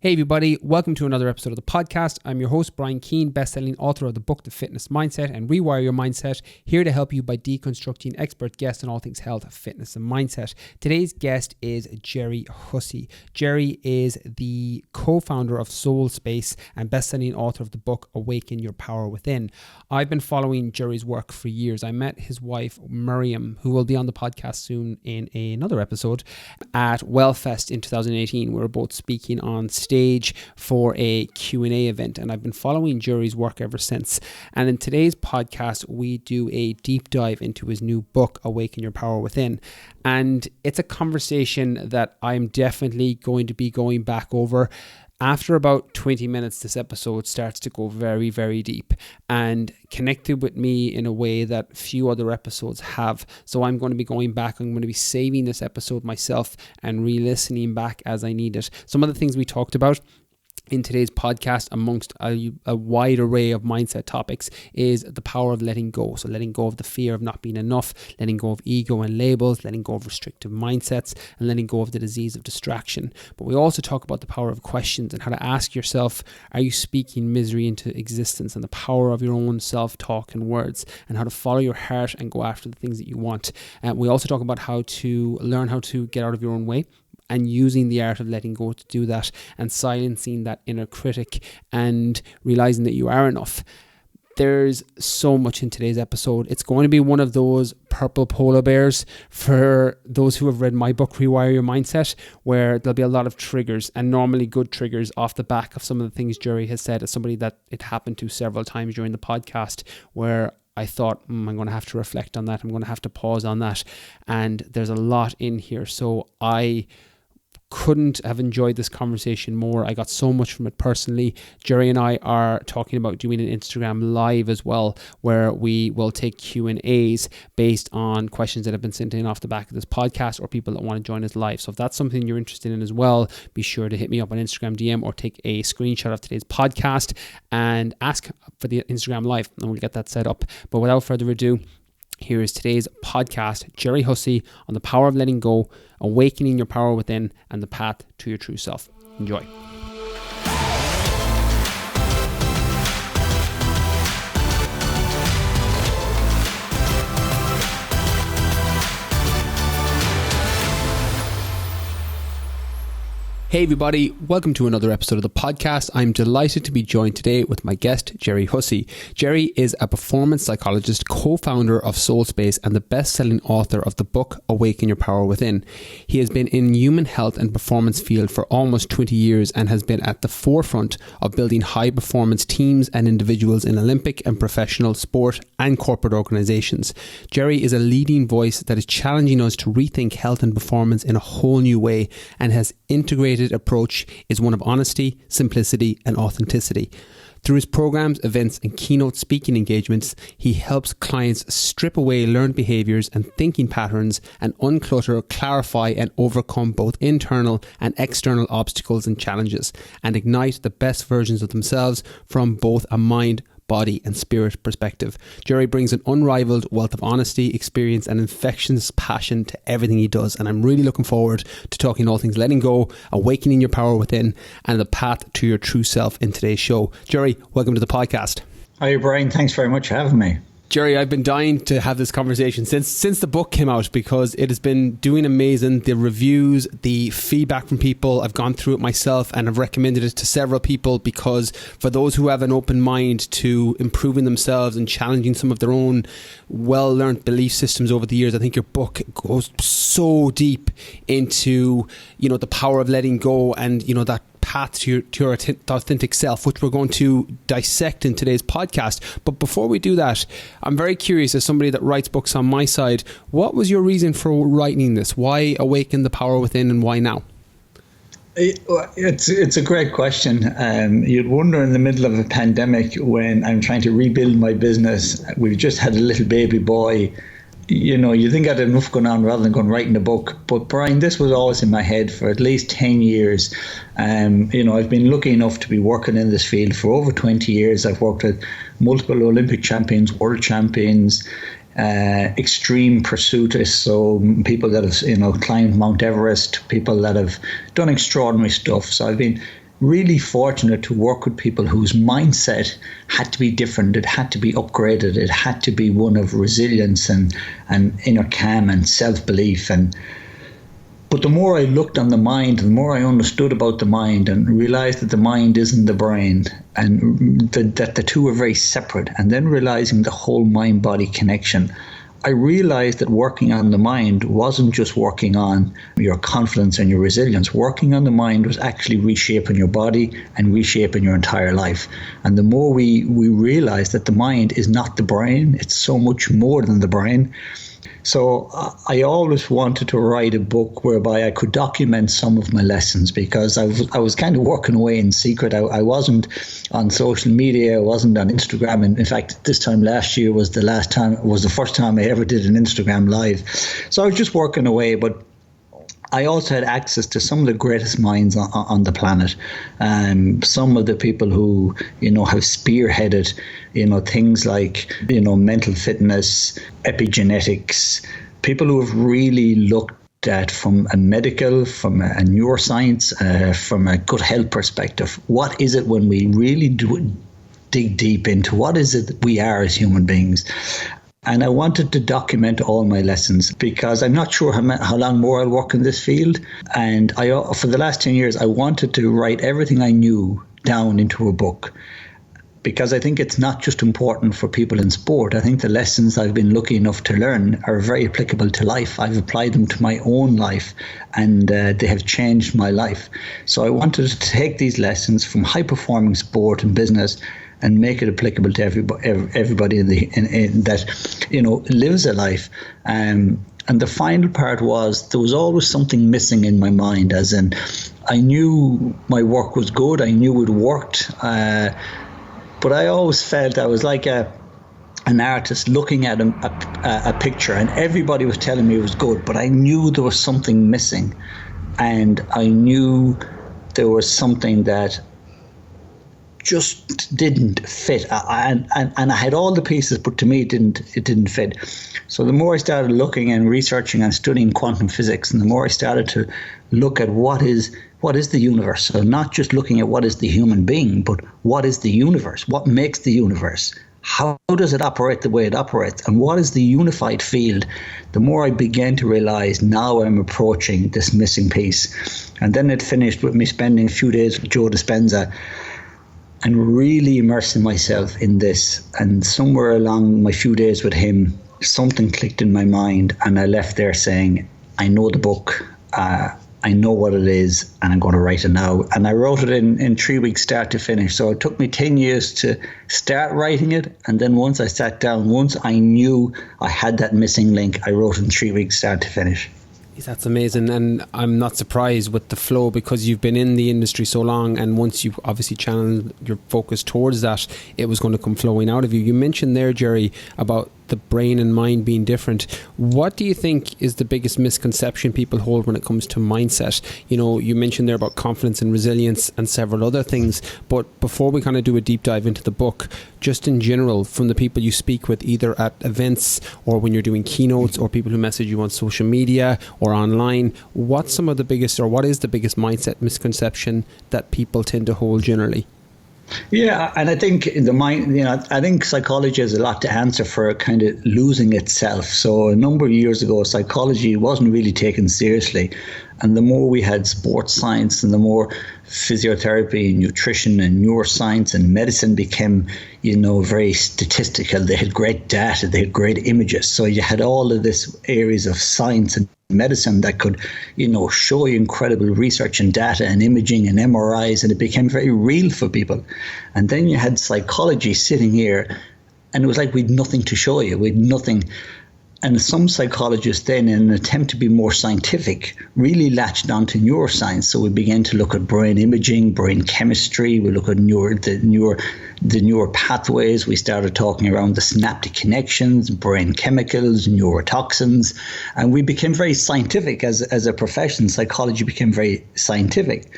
Hey everybody, welcome to another episode of the podcast. I'm your host, Brian Keane, best-selling author of the book, The Fitness Mindset and Rewire Your Mindset, here to help you by deconstructing expert guests on all things health, fitness and mindset. Today's guest is Gerry Hussey. Gerry is the co-founder of Soul Space and best-selling author of the book, Awaken Your Power Within. I've been following Gerry's work for years. I met his wife, Miriam, who will be on the podcast soon in another episode, at Wellfest in 2018. We were both speaking on stage for a Q&A event, and I've been following Gerry's work ever since. And in today's podcast, we do a deep dive into his new book, Awaken Your Power Within. And it's a conversation that I'm definitely going to be going back over. After about 20 minutes, this episode starts to go very, very deep and connected with me in a way that few other episodes have. So I'm going to be going back. I'm going to be saving this episode myself and re-listening back as I need it. Some of the things we talked about in today's podcast, amongst a wide array of mindset topics, is the power of letting go. So letting go of the fear of not being enough, letting go of ego and labels, letting go of restrictive mindsets, and letting go of the disease of distraction. But we also talk about the power of questions and how to ask yourself, are you speaking misery into existence, and the power of your own self-talk and words, and how to follow your heart and go after the things that you want. And we also talk about how to learn how to get out of your own way, and using the art of letting go to do that, and silencing that inner critic and realizing that you are enough. There's so much in today's episode. It's going to be one of those purple polar bears for those who have read my book, Rewire Your Mindset, where there'll be a lot of triggers, and normally good triggers off the back of some of the things Gerry has said. As somebody that it happened to several times during the podcast, where I thought, I'm going to have to reflect on that. I'm going to have to pause on that. And there's a lot in here. So I couldn't have enjoyed this conversation more. I got so much from it personally. Gerry and I are talking about doing an Instagram live as well, where we will take Q&As based on questions that have been sent in off the back of this podcast, or people that want to join us live. So if that's something you're interested in as well, be sure to hit me up on Instagram DM or take a screenshot of today's podcast and ask for the Instagram live, and we'll get that set up. But without further ado, here is today's podcast, Gerry Hussey, on the power of letting go, awakening your power within, and the path to your true self. Enjoy. Hey everybody, welcome to another episode of the podcast. I'm delighted to be joined today with my guest, Gerry Hussey. Gerry is a performance psychologist, co-founder of Soul Space, and the best-selling author of the book, Awaken Your Power Within. He has been in human health and performance field for almost 20 years and has been at the forefront of building high-performance teams and individuals in Olympic and professional sport and corporate organizations. Gerry is a leading voice that is challenging us to rethink health and performance in a whole new way, and has integrated approach is one of honesty, simplicity, and authenticity. Through his programs, events, and keynote speaking engagements, he helps clients strip away learned behaviours and thinking patterns and unclutter, clarify, and overcome both internal and external obstacles and challenges, and ignite the best versions of themselves from both a mind, body and spirit perspective. Gerry brings an unrivaled wealth of honesty, experience and infectious passion to everything he does, and I'm really looking forward to talking all things letting go, awakening your power within, and the path to your true self in today's show. Gerry, welcome to the podcast. Hi Brian, thanks very much for having me. Gerry, I've been dying to have this conversation since the book came out, because it has been doing amazing. The reviews, the feedback from people, I've gone through it myself and I've recommended it to several people, because for those who have an open mind to improving themselves and challenging some of their own well-learned belief systems over the years, I think your book goes so deep into, the power of letting go and, that path to your authentic self, which we're going to dissect in today's podcast. But before we do that, I'm very curious, as somebody that writes books on my side, what was your reason for writing this? Why Awaken the Power Within, and why now? It's a great question. You'd wonder in the middle of a pandemic, when I'm trying to rebuild my business, we've just had a little baby boy. You think I had enough going on rather than going writing a book. But Brian, this was always in my head for at least 10 years. I've been lucky enough to be working in this field for over 20 years. I've worked with multiple Olympic champions, world champions, extreme pursuitists, so people that have climbed Mount Everest, people that have done extraordinary stuff. So I've been really fortunate to work with people whose mindset had to be different. It had to be upgraded. It had to be one of resilience and inner calm and self-belief. But the more I looked on the mind, the more I understood about the mind and realized that the mind isn't the brain, and that the two are very separate. And then realizing the whole mind-body connection, I realized that working on the mind wasn't just working on your confidence and your resilience. Working on the mind was actually reshaping your body and reshaping your entire life. And the more we realize that the mind is not the brain, it's so much more than the brain. So I always wanted to write a book whereby I could document some of my lessons, because I was kind of working away in secret. I wasn't on social media. I wasn't on Instagram. And in fact, this time last year was the first time I ever did an Instagram live. So I was just working away, but I also had access to some of the greatest minds on the planet. Some of the people who, have spearheaded, things like, mental fitness, epigenetics, people who have really looked at from a medical, from a neuroscience, from a gut health perspective, what is it when we really dig deep into what is it that we are as human beings. And I wanted to document all my lessons, because I'm not sure how long more I'll work in this field. And for the last 10 years, I wanted to write everything I knew down into a book, because I think it's not just important for people in sport. I think the lessons I've been lucky enough to learn are very applicable to life. I've applied them to my own life, and they have changed my life. So I wanted to take these lessons from high-performing sport and business and make it applicable to everybody that lives a life. And the final part was, there was always something missing in my mind, as in I knew my work was good, I knew it worked, but I always felt I was like an artist looking at a picture, and everybody was telling me it was good, but I knew there was something missing, and I knew there was something that just didn't fit, and I had all the pieces, but to me it didn't fit. So the more I started looking and researching and studying quantum physics, and the more I started to look at what is the universe. So not just looking at what is the human being, but what is the universe? What makes the universe? How does it operate the way it operates? And what is the unified field? The more I began to realize, now I'm approaching this missing piece. And then it finished with me spending a few days with Joe Dispenza and really immersing myself in this. And somewhere along my few days with him, something clicked in my mind, and I left there saying, I know the book, I know what it is, and I'm going to write it now. And I wrote it in 3 weeks start to finish. So it took me 10 years to start writing it. And then once I sat down, once I knew I had that missing link, I wrote it in 3 weeks start to finish. That's amazing, and I'm not surprised with the flow, because you've been in the industry so long, and once you obviously channeled your focus towards that, it was going to come flowing out of you. You mentioned there, Gerry, about the brain and mind being different. What do you think is the biggest misconception people hold when it comes to mindset? You mentioned there about confidence and resilience and several other things, but before we kind of do a deep dive into the book, just in general, from the people you speak with, either at events or when you're doing keynotes, or people who message you on social media or online, what's some of the biggest, or what is the biggest mindset misconception that people tend to hold generally? Yeah, and I think the mind, I think psychology has a lot to answer for kind of losing itself. So a number of years ago, psychology wasn't really taken seriously. And the more we had sports science, and the more physiotherapy, nutrition and neuroscience and medicine became, very statistical. They had great data, they had great images. So you had all of this areas of science and medicine that could, show you incredible research and data and imaging and MRIs, and it became very real for people. And then you had psychology sitting here, and it was like we'd nothing to show you, we'd nothing. And some psychologists then, in an attempt to be more scientific, really latched onto neuroscience. So we began to look at brain imaging, brain chemistry. We look at the neural pathways. We started talking around the synaptic connections, brain chemicals, neurotoxins. And we became very scientific as a profession. Psychology became very scientific.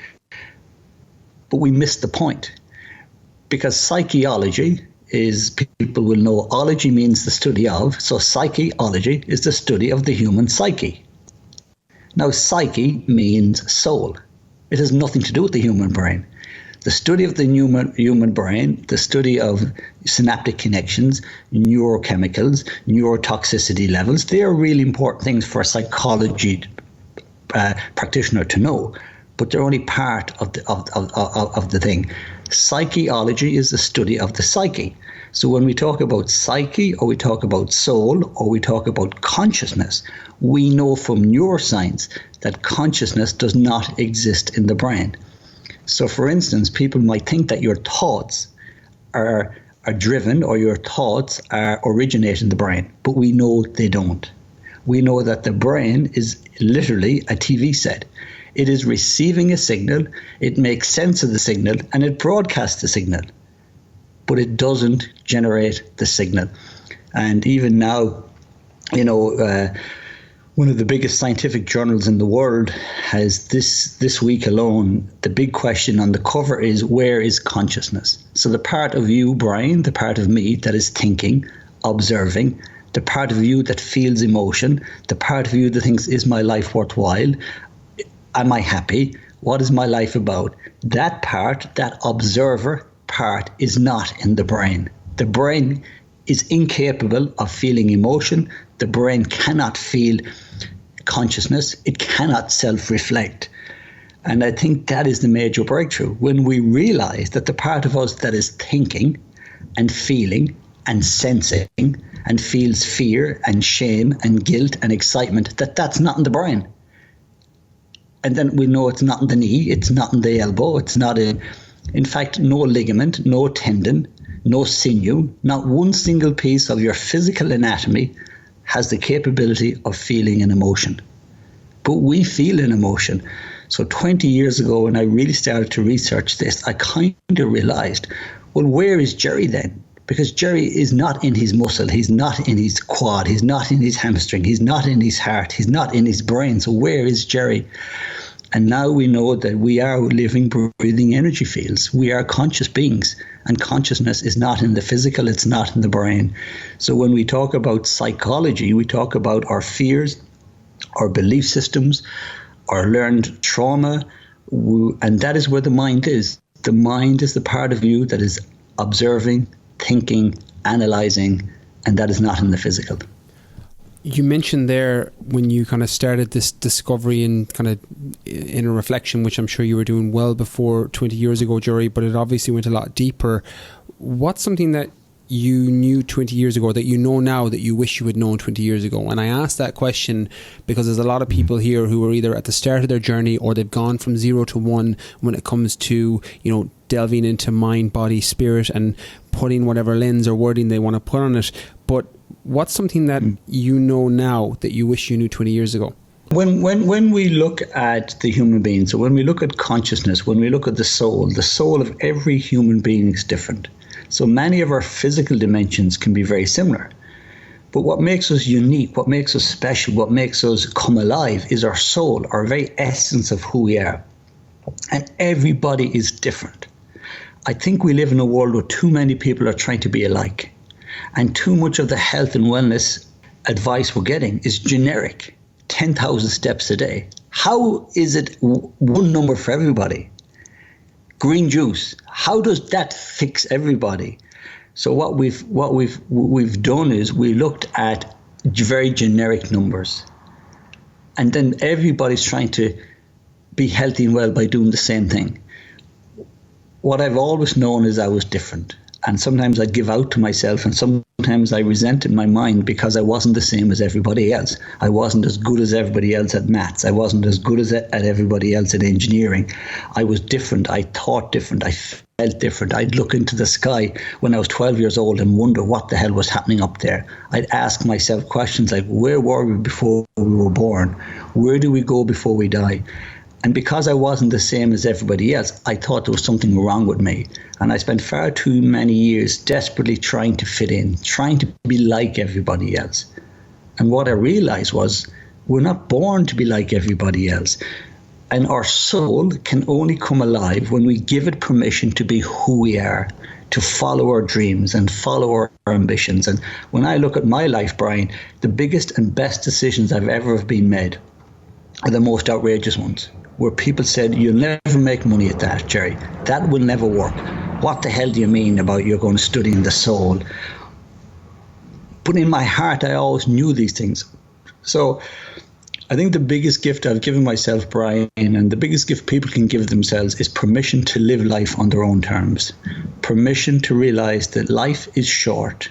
But we missed the point, because psychology is, people will know, ology means the study of. So psychology is the study of the human psyche. Now, psyche means soul. It has nothing to do with the human brain. The study of the human brain, the study of synaptic connections, neurochemicals, neurotoxicity levels, they are really important things for a psychology practitioner to know, but they're only part of the thing. Psychology is the study of the psyche. So when we talk about psyche, or we talk about soul, or we talk about consciousness, we know from neuroscience that consciousness does not exist in the brain. So for instance, people might think that your thoughts are driven, or your thoughts originate in the brain, but we know they don't. We know that the brain is literally a TV set. It is receiving a signal, it makes sense of the signal, and it broadcasts the signal, but it doesn't generate the signal. And even now, one of the biggest scientific journals in the world has this week alone, the big question on the cover is, where is consciousness? So the part of you, Brian, the part of me that is thinking, observing, the part of you that feels emotion, the part of you that thinks, is my life worthwhile? Am I happy? What is my life about? That part, that observer part, is not in the brain. The brain is incapable of feeling emotion. The brain cannot feel consciousness. It cannot self-reflect. And I think that is the major breakthrough, when we realize that the part of us that is thinking and feeling and sensing and feels fear and shame and guilt and excitement, that's not in the brain. And then we know it's not in the knee, it's not in the elbow, it's not in fact, no ligament, no tendon, no sinew, not one single piece of your physical anatomy has the capability of feeling an emotion. But we feel an emotion. So 20 years ago, when I really started to research this, I kind of realized, well, where is Gerry then? Because Gerry is not in his muscle, he's not in his quad, he's not in his hamstring, he's not in his heart, he's not in his brain. So where is Gerry? And now we know that we are living, breathing energy fields. We are conscious beings, and consciousness is not in the physical, it's not in the brain. So when we talk about psychology, we talk about our fears, our belief systems, our learned trauma, and that is where the mind is. The mind is the part of you that is observing, thinking, analyzing, and that is not in the physical. You mentioned there when you kind of started this discovery and kind of inner reflection, which I'm sure you were doing well before 20 years ago, Gerry, but it obviously went a lot deeper. What's something that you knew 20 years ago that you know now that you wish you had known 20 years ago? And I ask that question because there's a lot of people here who are either at the start of their journey or they've gone from 0 to 1 when it comes to, delving into mind, body, spirit, and putting whatever lens or wording they want to put on it. But what's something that you know now that you wish you knew 20 years ago? When we look at the human being, so when we look at consciousness, when we look at the soul of every human being is different. So many of our physical dimensions can be very similar. But what makes us unique, what makes us special, what makes us come alive is our soul, our very essence of who we are. And everybody is different. I think we live in a world where too many people are trying to be alike. And too much of the health and wellness advice we're getting is generic, 10,000 steps a day. How is it one number for everybody? Green juice, how does that fix everybody? So what we've done is we looked at very generic numbers. And then everybody's trying to be healthy and well by doing the same thing. What I've always known is I was different. And sometimes I'd give out to myself, and sometimes I resented my mind because I wasn't the same as everybody else. I wasn't as good as everybody else at maths. I wasn't as good as at everybody else at engineering. I was different. I thought different. I felt different. I'd look into the sky when I was 12 years old and wonder what the hell was happening up there. I'd ask myself questions like, where were we before we were born? Where do we go before we die? And because I wasn't the same as everybody else, I thought there was something wrong with me. And I spent far too many years desperately trying to fit in, trying to be like everybody else. And what I realized was we're not born to be like everybody else. And our soul can only come alive when we give it permission to be who we are, to follow our dreams and follow our ambitions. And when I look at my life, Brian, the biggest and best decisions I've ever been made are the most outrageous ones, where people said, you'll never make money at that, Gerry. That will never work. What the hell do you mean about you're going to study in the soul? But in my heart, I always knew these things. So I think the biggest gift I've given myself, Brian, and the biggest gift people can give themselves is permission to live life on their own terms. Permission to realize that life is short.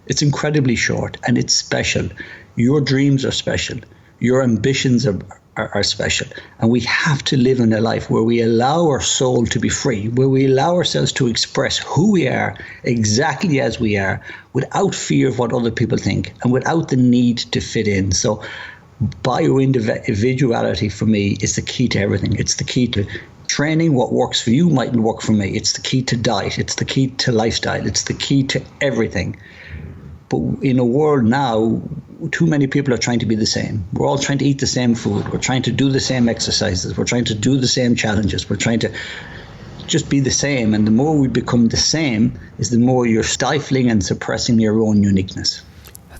It's incredibly short, and it's special. Your dreams are special. Your ambitions are special. And we have to live in a life where we allow our soul to be free, where we allow ourselves to express who we are exactly as we are, without fear of what other people think and without the need to fit in. So bio-individuality for me is the key to everything. It's the key to training. What works for you mightn't work for me. It's the key to diet. It's the key to lifestyle. It's the key to everything. But in a world now, too many people are trying to be the same. We're all trying to eat the same food. We're trying to do the same exercises. We're trying to do the same challenges. We're trying to just be the same. And the more we become the same, is the more you're stifling and suppressing your own uniqueness.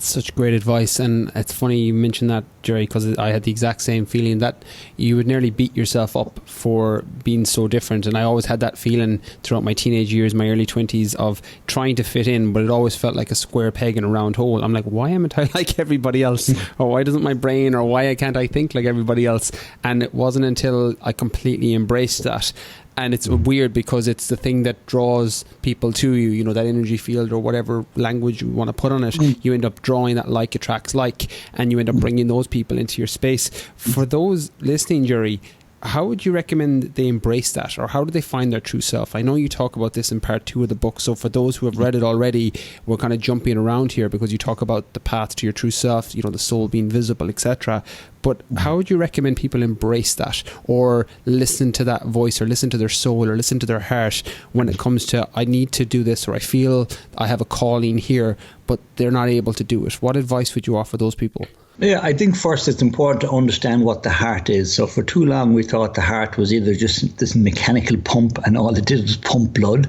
Such great advice. And it's funny you mentioned that, Gerry, because I had the exact same feeling that you would nearly beat yourself up for being so different. And I always had that feeling throughout my teenage years, my early 20s, of trying to fit in, but it always felt like a square peg in a round hole. I'm like, why am I like everybody else? Or why doesn't my brain, or why can't I think like everybody else? And it wasn't until I completely embraced that. And it's weird because it's the thing that draws people to you, you know, that energy field or whatever language you want to put on it. You end up drawing that like attracts like, and you end up bringing those people into your space. For those listening, Gerry, how would you recommend they embrace that, or how do they find their true self? I know you talk about this in part 2 of the book, so for those who have read it already, we're kind of jumping around here because you talk about the path to your true self, you know, the soul being visible, etc. But how would you recommend people embrace that, or listen to that voice, or listen to their soul, or listen to their heart when it comes to, I need to do this, or I feel I have a calling here, but they're not able to do it? What advice would you offer those people? Yeah, I think first it's important to understand what the heart is. So for too long we thought the heart was either just this mechanical pump and all it did was pump blood,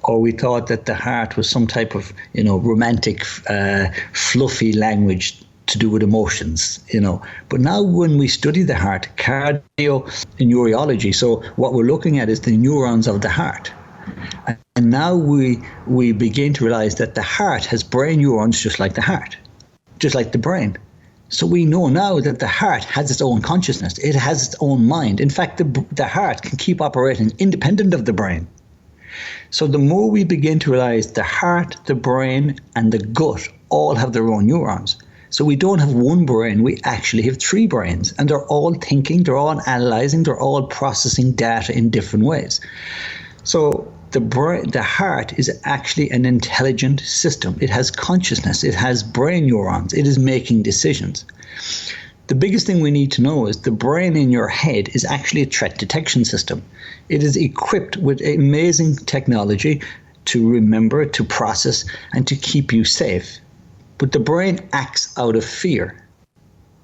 or we thought that the heart was some type of, you know, romantic, fluffy language to do with emotions, you know. But now when we study the heart, cardio and neurology, so what we're looking at is the neurons of the heart. And now we begin to realize that the heart has brain neurons just like the heart, just like the brain. So we know now that the heart has its own consciousness. It has its own mind. In fact, the heart can keep operating independent of the brain. So the more we begin to realize the heart, the brain, and the gut all have their own neurons. So we don't have one brain, we actually have 3 brains. And they're all thinking, they're all analyzing, they're all processing data in different ways. So the heart is actually an intelligent system. It has consciousness. It has brain neurons. It is making decisions. The biggest thing we need to know is the brain in your head is actually a threat detection system. It is equipped with amazing technology to remember, to process, and to keep you safe. But the brain acts out of fear.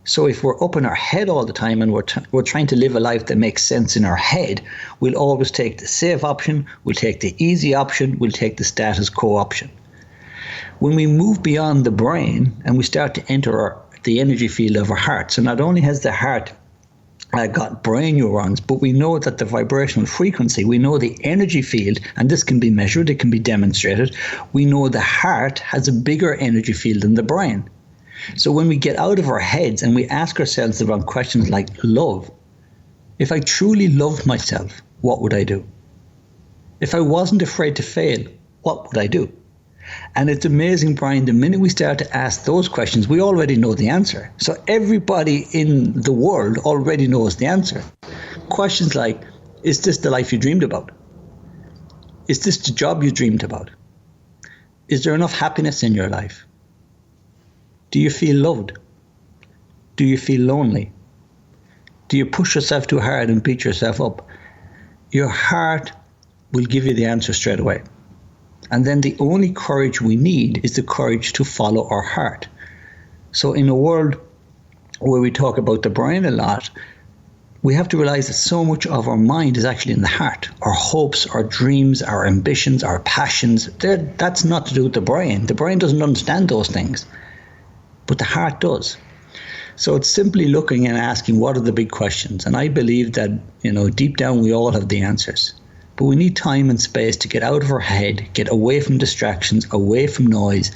So if we're up in our head all the time and we're trying to live a life that makes sense in our head, we'll always take the safe option, we'll take the easy option, we'll take the status quo option. When we move beyond the brain and we start to enter the energy field of our heart, so not only has the heart got brain neurons, but we know that the vibrational frequency, we know the energy field, and this can be measured, it can be demonstrated. We know the heart has a bigger energy field than the brain. So when we get out of our heads and we ask ourselves about questions like love, if I truly loved myself, what would I do? If I wasn't afraid to fail, what would I do? And it's amazing, Brian, the minute we start to ask those questions, we already know the answer. So everybody in the world already knows the answer. Questions like, is this the life you dreamed about? Is this the job you dreamed about? Is there enough happiness in your life? Do you feel loved? Do you feel lonely? Do you push yourself too hard and beat yourself up? Your heart will give you the answer straight away. And then the only courage we need is the courage to follow our heart. So in a world where we talk about the brain a lot, we have to realize that so much of our mind is actually in the heart. Our hopes, our dreams, our ambitions, our passions, that's not to do with the brain. The brain doesn't understand those things. But the heart does. So it's simply looking and asking, what are the big questions? And I believe that, deep down we all have the answers. But we need time and space to get out of our head, get away from distractions, away from noise,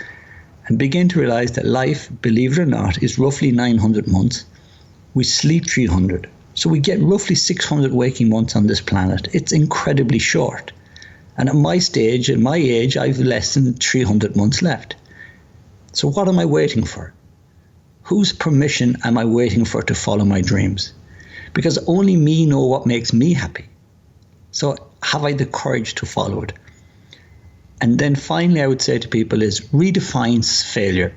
and begin to realize that life, believe it or not, is roughly 900 months. We sleep 300. So we get roughly 600 waking months on this planet. It's incredibly short. And at my stage, at my age, I've less than 300 months left. So what am I waiting for? Whose permission am I waiting for to follow my dreams? Because only me know what makes me happy. So have I the courage to follow it? And then finally, I would say to people is redefine failure.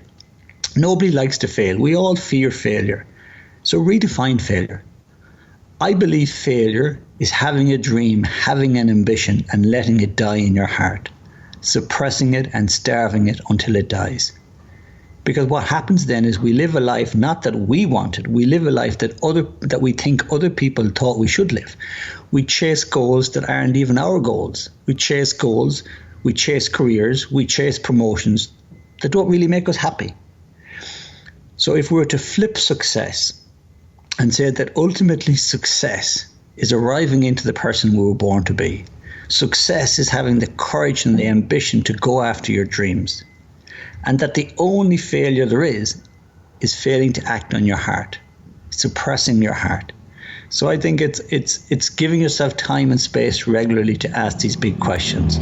Nobody likes to fail. We all fear failure. So redefine failure. I believe failure is having a dream, having an ambition, and letting it die in your heart, suppressing it and starving it until it dies. Because what happens then is we live a life not that we wanted. We live a life that we think other people thought we should live. We chase goals that aren't even our goals. We chase goals, we chase careers, we chase promotions that don't really make us happy. So if we were to flip success and say that ultimately success is arriving into the person we were born to be. Success is having the courage and the ambition to go after your dreams. And that the only failure there is failing to act on your heart, suppressing your heart. So I think it's giving yourself time and space regularly to ask these big questions.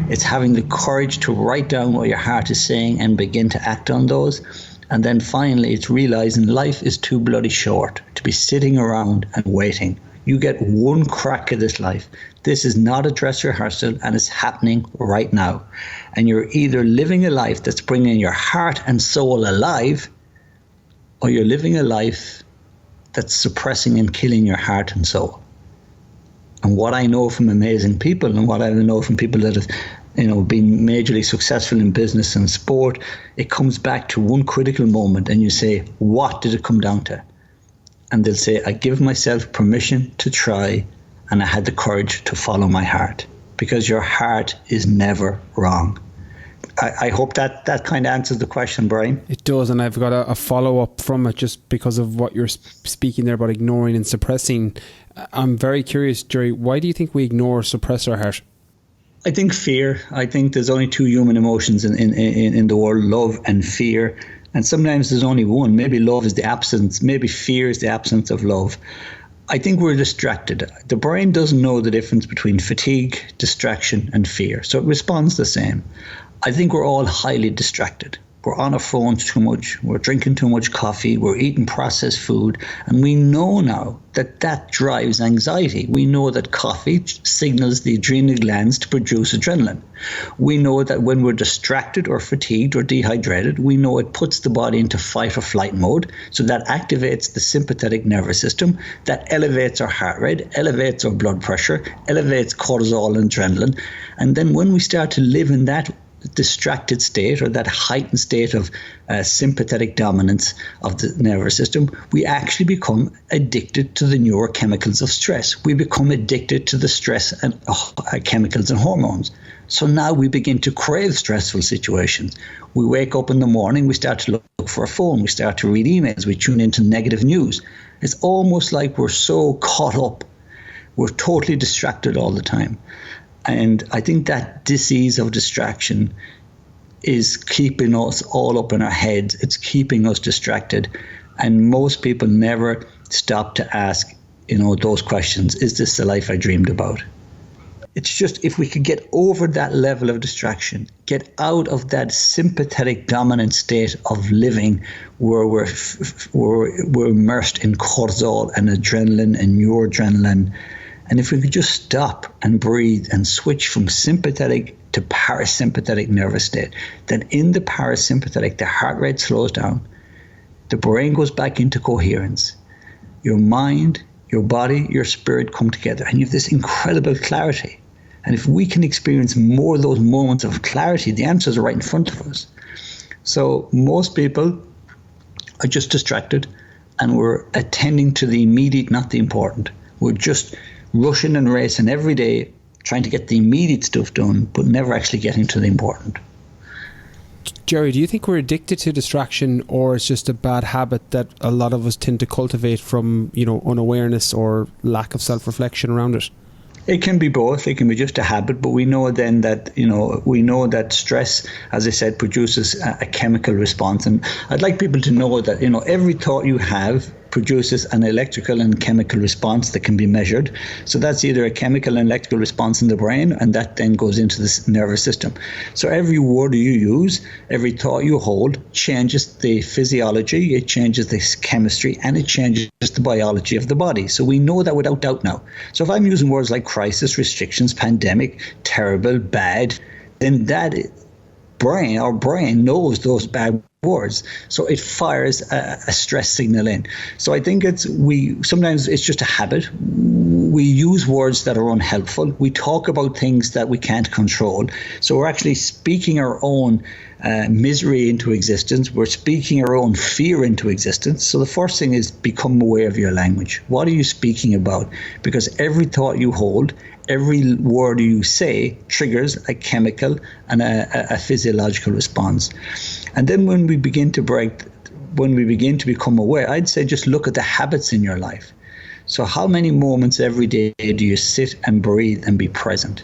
It's having the courage to write down what your heart is saying and begin to act on those. And then finally, it's realizing life is too bloody short to be sitting around and waiting. You get one crack at this life. This is not a dress rehearsal, and it's happening right now. And you're either living a life that's bringing your heart and soul alive, or you're living a life that's suppressing and killing your heart and soul. And what I know from amazing people, and what I know from people that have been majorly successful in business and sport, it comes back to one critical moment, and you say, what did it come down to? And they'll say, I give myself permission to try, and I had the courage to follow my heart, because your heart is never wrong. I hope that kind of answers the question, Brian. It does, and I've got a follow-up from it just because of what you're speaking there about ignoring and suppressing. I'm very curious, Gerry, why do you think we ignore or suppress our heart? I think fear. I think there's only two human emotions in the world, love and fear. And sometimes there's only one. Maybe love is the absence. Maybe fear is the absence of love. I think we're distracted. The brain doesn't know the difference between fatigue, distraction, and fear. So it responds the same. I think we're all highly distracted. We're on our phones too much. We're drinking too much coffee. We're eating processed food. And we know now that drives anxiety. We know that coffee signals the adrenal glands to produce adrenaline. We know that when we're distracted or fatigued or dehydrated, we know it puts the body into fight or flight mode. So that activates the sympathetic nervous system. That elevates our heart rate, elevates our blood pressure, elevates cortisol and adrenaline. And then when we start to live in that distracted state, or that heightened state of sympathetic dominance of the nervous system, we actually become addicted to the neurochemicals of stress. We become addicted to the stress and chemicals and hormones. So now we begin to crave stressful situations. We wake up in the morning, we start to look for a phone, we start to read emails, we tune into negative news. It's almost like we're so caught up. We're totally distracted all the time. And I think that disease of distraction is keeping us all up in our heads. It's keeping us distracted. And most people never stop to ask, those questions. Is this the life I dreamed about? It's just, if we could get over that level of distraction, get out of that sympathetic dominant state of living where we're immersed in cortisol and adrenaline and noradrenaline. And if we could just stop and breathe and switch from sympathetic to parasympathetic nervous state, then in the parasympathetic, the heart rate slows down, the brain goes back into coherence, your mind, your body, your spirit come together, and you have this incredible clarity. And if we can experience more of those moments of clarity, the answers are right in front of us. So most people are just distracted, and we're attending to the immediate, not the important. We're just rushing and racing every day, trying to get the immediate stuff done, but never actually getting to the important. Gerry, do you think we're addicted to distraction, or it's just a bad habit that a lot of us tend to cultivate from, unawareness or lack of self-reflection around it? It can be both. It can be just a habit, but we know then that, we know that stress, as I said, produces a chemical response. And I'd like people to know that, every thought you have produces an electrical and chemical response that can be measured. So that's either a chemical and electrical response in the brain, and that then goes into the nervous system. So every word you use, every thought you hold changes the physiology, it changes the chemistry, and it changes the biology of the body. So we know that without doubt now. So if I'm using words like crisis, restrictions, pandemic, terrible, bad, then our brain knows those bad words, so it fires a stress signal in. So I think sometimes it's just a habit. We use words that are unhelpful. We talk about things that we can't control. So we're actually speaking our own misery into existence. We're speaking our own fear into existence. So the first thing is become aware of your language. What are you speaking about? Because every thought you hold, every word you say triggers a chemical and a physiological response. And then when we begin to become aware, I'd say just look at the habits in your life. So how many moments every day do you sit and breathe and be present?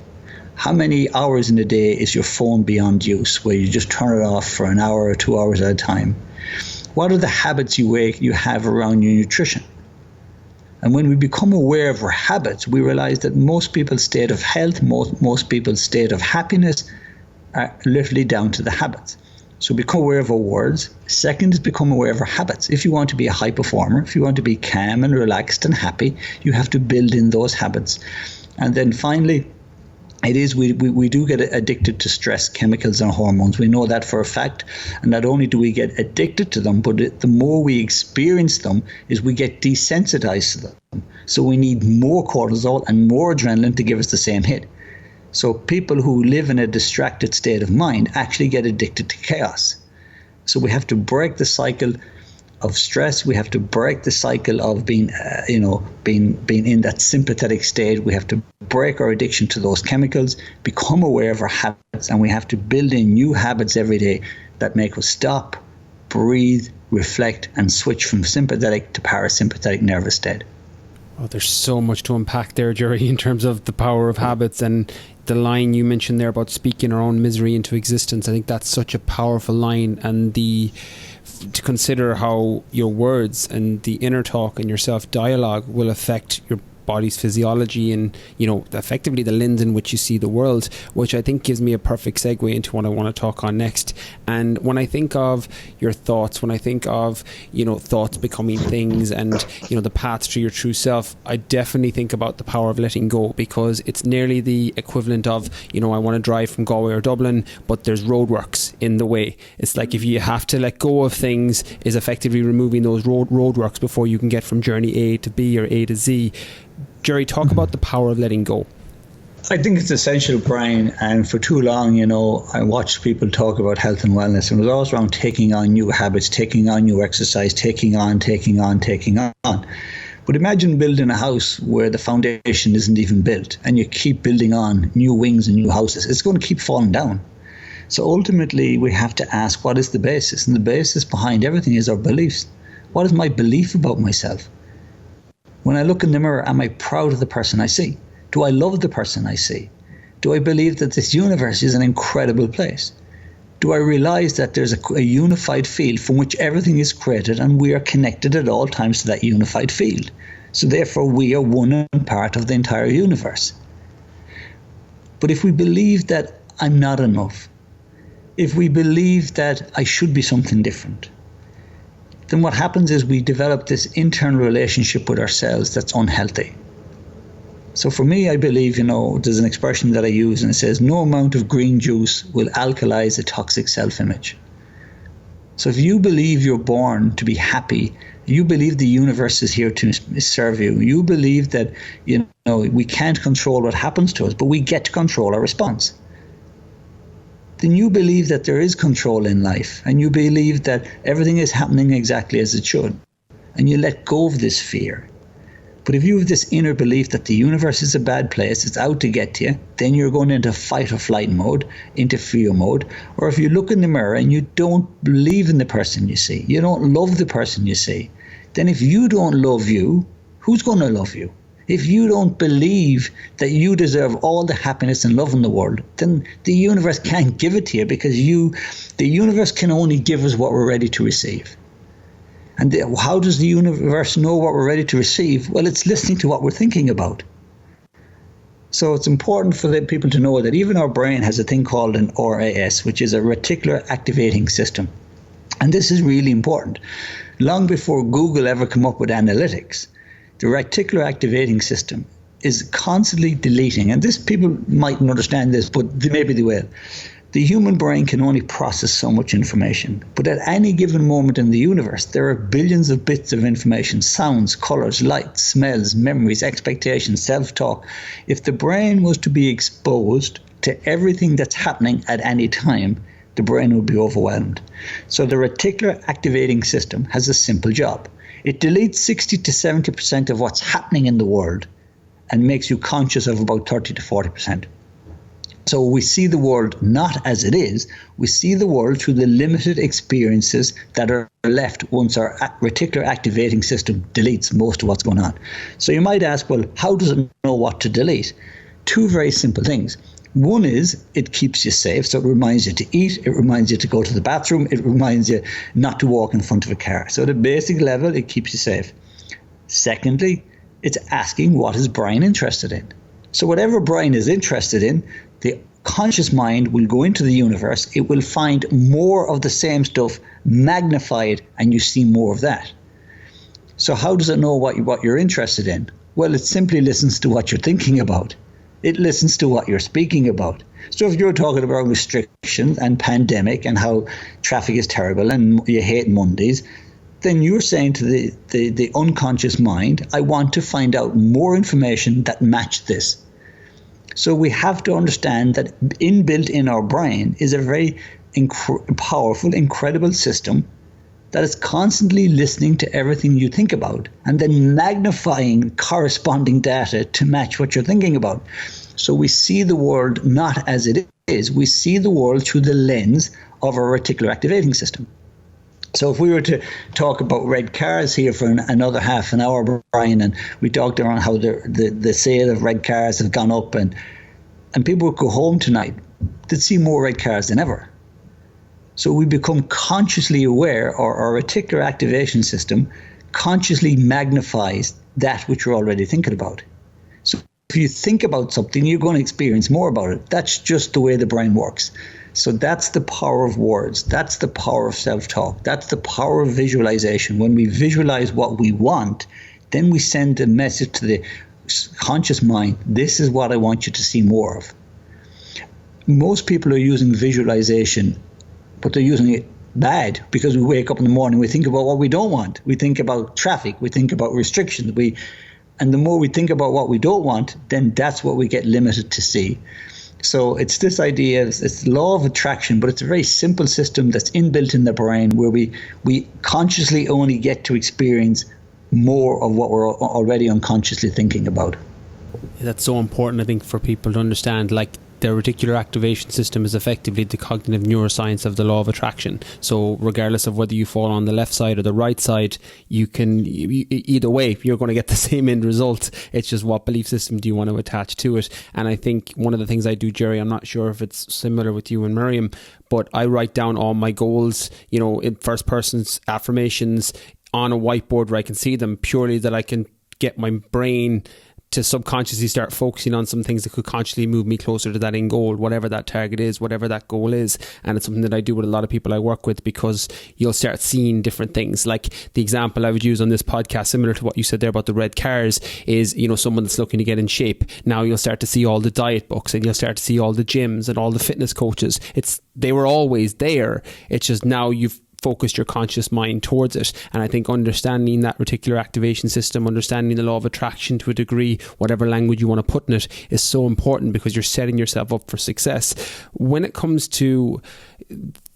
How many hours in a day is your phone beyond use, where you just turn it off for an hour or 2 hours at a time? What are the habits you have around your nutrition? And when we become aware of our habits, we realize that most people's state of health, most people's state of happiness are literally down to the habits. So become aware of our words. Second is become aware of our habits. If you want to be a high performer, if you want to be calm and relaxed and happy, you have to build in those habits. And then finally, we do get addicted to stress chemicals and hormones. We know that for a fact. And not only do we get addicted to them, but the more we experience them is we get desensitized to them. So we need more cortisol and more adrenaline to give us the same hit. So people who live in a distracted state of mind actually get addicted to chaos. So we have to break the cycle of stress. We have to break the cycle of being in that sympathetic state. We have to break our addiction to those chemicals, become aware of our habits, and we have to build in new habits every day that make us stop, breathe, reflect, and switch from sympathetic to parasympathetic nervous state. Oh, there's so much to unpack there, Gerry, in terms of the power of habits, and the line you mentioned there about speaking our own misery into existence. I think that's such a powerful line, and to consider how your words and the inner talk and your self-dialogue will affect your body's physiology and, effectively the lens in which you see the world, which I think gives me a perfect segue into what I want to talk on next. And when I think of your thoughts, when I think of, thoughts becoming things and, the paths to your true self, I definitely think about the power of letting go, because it's nearly the equivalent of, I want to drive from Galway or Dublin, but there's roadworks in the way. It's like if you have to let go of things, is effectively removing those roadworks before you can get from journey A to B or A to Z. Gerry, talk about the power of letting go. I think it's essential, Brian, and for too long, I watched people talk about health and wellness, and it was always around taking on new habits, taking on new exercise, taking on. But imagine building a house where the foundation isn't even built, and you keep building on new wings and new houses. It's going to keep falling down. So ultimately, we have to ask, what is the basis? And the basis behind everything is our beliefs. What is my belief about myself? When I look in the mirror, am I proud of the person I see? Do I love the person I see? Do I believe that this universe is an incredible place? Do I realize that there's a unified field from which everything is created, and we are connected at all times to that unified field? So therefore, we are one and part of the entire universe. But if we believe that I'm not enough, if we believe that I should be something different, then what happens is we develop this internal relationship with ourselves that's unhealthy. So for me, I believe, there's an expression that I use, and it says, no amount of green juice will alkalize a toxic self-image. So if you believe you're born to be happy, you believe the universe is here to serve you, you believe that, we can't control what happens to us, but we get to control our response, then you believe that there is control in life, and you believe that everything is happening exactly as it should, and you let go of this fear. But if you have this inner belief that the universe is a bad place, it's out to get you, then you're going into fight or flight mode, into fear mode. Or if you look in the mirror and you don't believe in the person you see, you don't love the person you see, then if you don't love you, who's going to love you? If you don't believe that you deserve all the happiness and love in the world, then the universe can't give it to you, because the universe can only give us what we're ready to receive. And how does the universe know what we're ready to receive? Well, it's listening to what we're thinking about. So it's important for the people to know that even our brain has a thing called an RAS, which is a reticular activating system. And this is really important. Long before Google ever came up with analytics, the reticular activating system is constantly deleting. And this, people mightn't understand this, but maybe they will. The human brain can only process so much information, but at any given moment in the universe, there are billions of bits of information, sounds, colors, lights, smells, memories, expectations, self-talk. If the brain was to be exposed to everything that's happening at any time, the brain would be overwhelmed. So the reticular activating system has a simple job. It deletes 60 to 70% of what's happening in the world and makes you conscious of about 30 to 40%. So we see the world not as it is, we see the world through the limited experiences that are left once our reticular activating system deletes most of what's going on. So you might ask, well, how does it know what to delete? Two very simple things. One is it keeps you safe, so it reminds you to eat, it reminds you to go to the bathroom, it reminds you not to walk in front of a car. So at a basic level, it keeps you safe. Secondly, it's asking what is Brian interested in. So whatever Brian is interested in, the conscious mind will go into the universe, it will find more of the same stuff magnified, and you see more of that. So how does it know what you're interested in? Well, it simply listens to what you're thinking about. It listens to what you're speaking about. So if you're talking about restrictions and pandemic and how traffic is terrible and you hate Mondays, then you're saying to the unconscious mind, I want to find out more information that match this. So we have to understand that inbuilt in our brain is a very powerful, incredible system that is constantly listening to everything you think about and then magnifying corresponding data to match what you're thinking about. So we see the world not as it is, we see the world through the lens of our reticular activating system. So if we were to talk about red cars here for another half an hour, Brian, and we talked around how the sale of red cars have gone up, and people would go home tonight, they'd see more red cars than ever. So we become consciously aware, or our reticular activation system consciously magnifies that which you're already thinking about. So if you think about something, you're going to experience more about it. That's just the way the brain works. So that's the power of words. That's the power of self-talk. That's the power of visualization. When we visualize what we want, then we send a message to the conscious mind, this is what I want you to see more of. Most people are using visualization, but they're using it bad, because we wake up in the morning, we think about what we don't want. We think about traffic, we think about restrictions. And the more we think about what we don't want, then that's what we get limited to see. So it's this idea, it's the law of attraction, but it's a very simple system that's inbuilt in the brain, where we consciously only get to experience more of what we're already unconsciously thinking about. That's so important, I think, for people to understand. Like, the reticular activation system is effectively the cognitive neuroscience of the law of attraction. So regardless of whether you fall on the left side or the right side, either way, you're going to get the same end result. It's just what belief system do you want to attach to it. And I think one of the things I do, Gerry, I'm not sure if it's similar with you and Miriam, but I write down all my goals, in first person's affirmations on a whiteboard where I can see them, purely that I can get my brain to subconsciously start focusing on some things that could consciously move me closer to that end goal, whatever that target is, whatever that goal is. And it's something that I do with a lot of people I work with, because you'll start seeing different things. Like the example I would use on this podcast, similar to what you said there about the red cars, is, someone that's looking to get in shape. Now you'll start to see all the diet books, and you'll start to see all the gyms and all the fitness coaches. They were always there. It's just now you've focused your conscious mind towards it. And I think understanding that reticular activation system, understanding the law of attraction to a degree, whatever language you want to put in it, is so important, because you're setting yourself up for success. When it comes to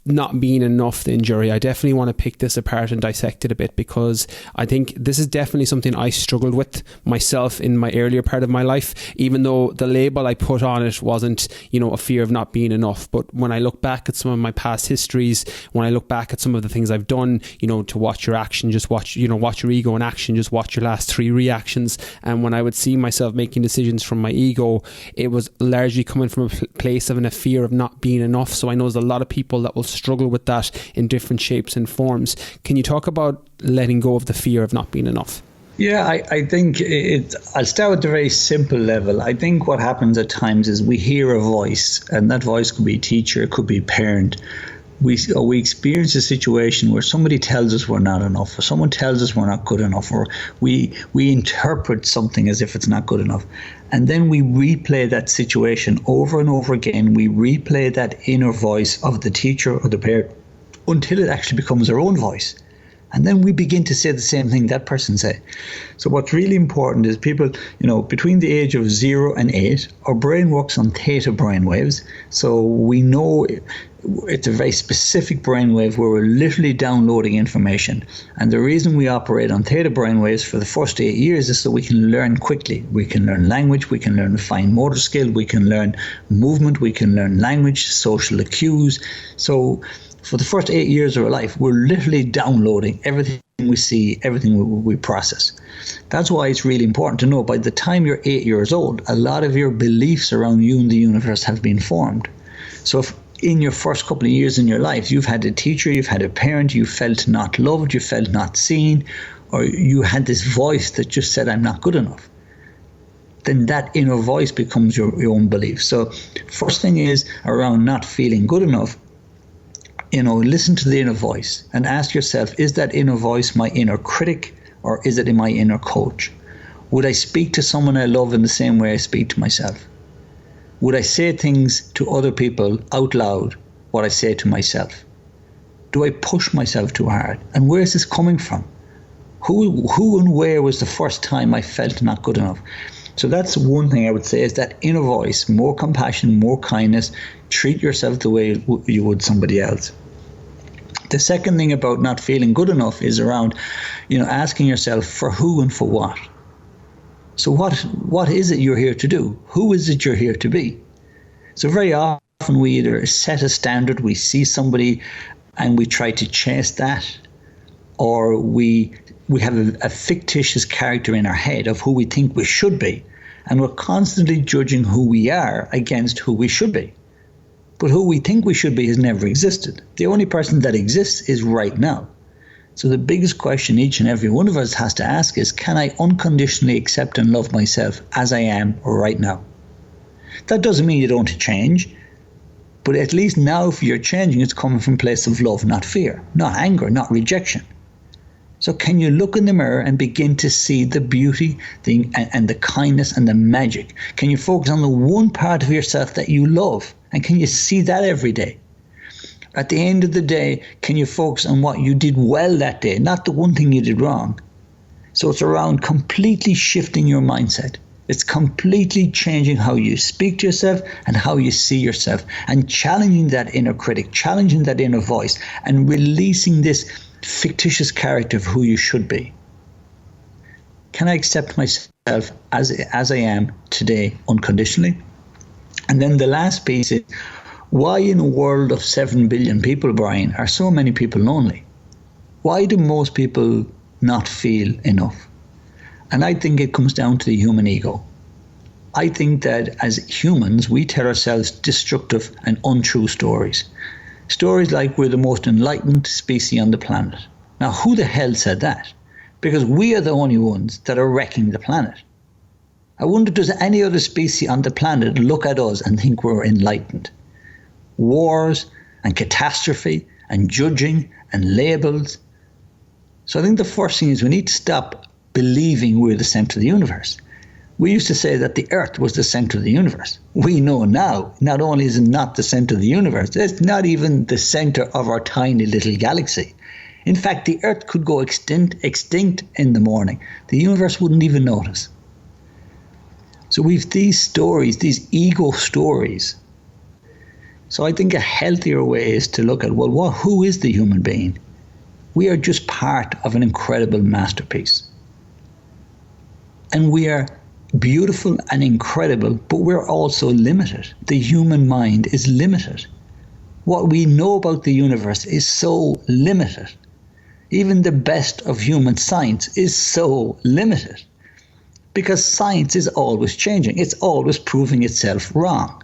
not being enough then, Gerry, I definitely want to pick this apart and dissect it a bit, because I think this is definitely something I struggled with myself in my earlier part of my life, even though the label I put on it wasn't, a fear of not being enough. But when I look back at some of my past histories, when I look back at some of the things I've done, to watch your action, just watch your ego in action, just watch your last 3 reactions. And when I would see myself making decisions from my ego, it was largely coming from a place of a fear of not being enough. So I know there's a lot of people that will struggle with that in different shapes and forms. Can you talk about letting go of the fear of not being enough? Yeah, I think I'll start with the very simple level. I think what happens at times is we hear a voice, and that voice could be a teacher, it could be a parent. We experience a situation where somebody tells us we're not enough, or someone tells us we're not good enough, or we interpret something as if it's not good enough. And then we replay that situation over and over again. We replay that inner voice of the teacher or the parent until it actually becomes our own voice. And then we begin to say the same thing that person said. So what's really important is people, between the age of 0 and 8, our brain works on theta brainwaves. So we know it's a very specific brainwave where we're literally downloading information. And the reason we operate on theta brainwaves for the first 8 years is so we can learn quickly. We can learn language, we can learn fine motor skill, we can learn movement, we can learn language, social cues. So for the first 8 years of our life, we're literally downloading everything we see, everything we process. That's why it's really important to know by the time you're 8 years old, a lot of your beliefs around you and the universe have been formed. So if in your first couple of years in your life, you've had a teacher, you've had a parent, you felt not loved, you felt not seen, or you had this voice that just said, I'm not good enough, then that inner voice becomes your own belief. So first thing is around not feeling good enough, listen to the inner voice and ask yourself, is that inner voice my inner critic or is it my inner coach? Would I speak to someone I love in the same way I speak to myself? Would I say things to other people out loud what I say to myself? Do I push myself too hard? And where is this coming from? Who and where was the first time I felt not good enough? So that's one thing I would say, is that inner voice, more compassion, more kindness, treat yourself the way you would somebody else. The second thing about not feeling good enough is around, asking yourself for who and for what. So what is it you're here to do? Who is it you're here to be? So very often we either set a standard, we see somebody and we try to chase that, or we have a fictitious character in our head of who we think we should be, and we're constantly judging who we are against who we should be. But who we think we should be has never existed. The only person that exists is right now. So the biggest question each and every one of us has to ask is, can I unconditionally accept and love myself as I am right now? That doesn't mean you don't change, but at least now if you're changing, it's coming from a place of love, not fear, not anger, not rejection. So can you look in the mirror and begin to see the beauty and the kindness and the magic? Can you focus on the one part of yourself that you love? And can you see that every day? At the end of the day, can you focus on what you did well that day, not the one thing you did wrong? So it's around completely shifting your mindset. It's completely changing how you speak to yourself and how you see yourself, and challenging that inner critic, challenging that inner voice, and releasing this fictitious character of who you should be. Can I accept myself as I am today unconditionally? And then the last piece is, why in a world of 7 billion people, Brian, are so many people lonely? Why do most people not feel enough? And I think it comes down to the human ego. I think that as humans, we tell ourselves destructive and untrue stories. Stories like we're the most enlightened species on the planet. Now, who the hell said that? Because we are the only ones that are wrecking the planet. I wonder, does any other species on the planet look at us and think we're enlightened? Wars and catastrophe and judging and labels. So I think the first thing is we need to stop believing we're the center of the universe. We used to say that the Earth was the center of the universe. We know now, not only is it not the center of the universe, it's not even the center of our tiny little galaxy. In fact, the Earth could go extinct in the morning. The universe wouldn't even notice. So we've these stories, these ego stories, So I think a healthier way is to look at, well, who is the human being? We are just part of an incredible masterpiece. And we are beautiful and incredible, but we're also limited. The human mind is limited. What we know about the universe is so limited. Even the best of human science is so limited. Because science is always changing. It's always proving itself wrong.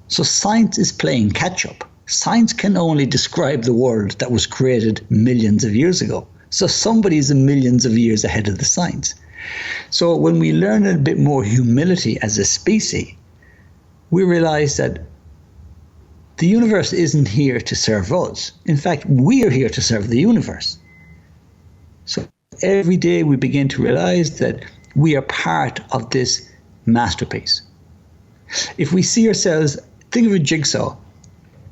So science is playing catch up. Science can only describe the world that was created millions of years ago. So somebody's millions of years ahead of the science. So when we learn a bit more humility as a species, we realize that the universe isn't here to serve us. In fact, we are here to serve the universe. So every day we begin to realize that we are part of this masterpiece. If we see ourselves, think of a jigsaw.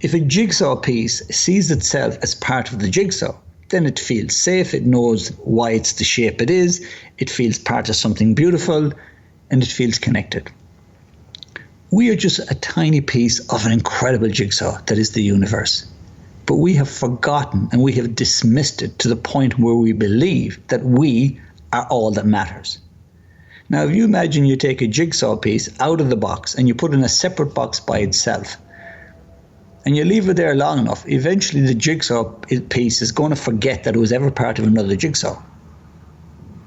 If a jigsaw piece sees itself as part of the jigsaw, then it feels safe, it knows why it's the shape it is, it feels part of something beautiful, and it feels connected. We are just a tiny piece of an incredible jigsaw that is the universe. But we have forgotten and we have dismissed it to the point where we believe that we are all that matters. Now, if you imagine you take a jigsaw piece out of the box and you put it in a separate box by itself, and you leave it there long enough, eventually the jigsaw piece is going to forget that it was ever part of another jigsaw.